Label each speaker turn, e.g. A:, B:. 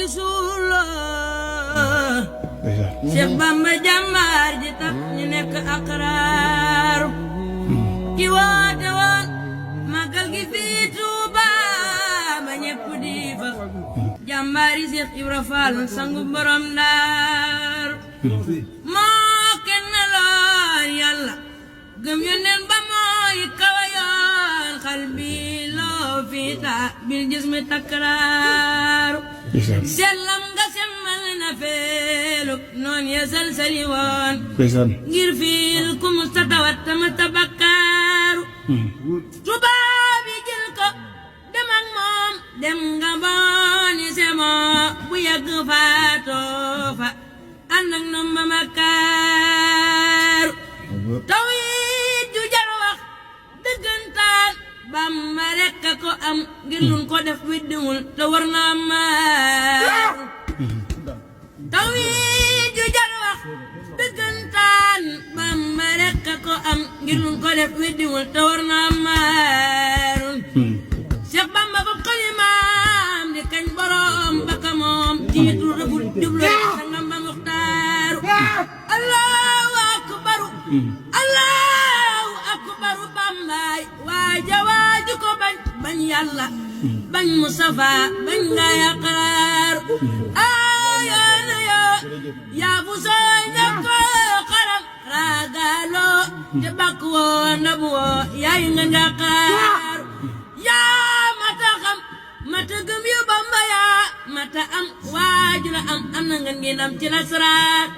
A: gisulo Cheikh Bamba jàmbaar ji tax ñu nekk aqraar ki woote woon magal gi fii Tuuba ba ñépp di fa jàmbaari Cheikh Ibra Fall sangu borom Ndar moo kenn loon Yàlla gëm yónneen ba mooy kawayoon xal bi loo fiita bil jismi takraar sellam nga semmal na feeluk noon yeesal sali woon ngir fiil ku mustatawat tama tabakkaaru tubaab yi jël ko dem ak moom dem nga booni semoo bu yàgg faatoo fa ànd ak noom ma makkaaru taw yi du jar wax dëggantaan Bamba rekk a ko am ngir luñ ko def widdiwul te war na maar taw yi du jar wax dëggantaan Bamba rekk a ko am ngir luñ ko def widdiwul te war na maar Cheikh Bamba ko xalimaam di kañ borom baka moom jiitu rëbul jublu sangam ba muxtaaru Allahu akbaru Allahu akbaru Bambaay waaja waaju ko bañ Yàlla bañ Mustafa bañ nga yaqraar ayana yaa bu sooy nga ko xaram ragaloo te bakk woo ndabu woo yaay nga njaqaar yaa mata xam mata gëm yu Bamba yaa mata am waaju la am na nga ngi nam ci la saraat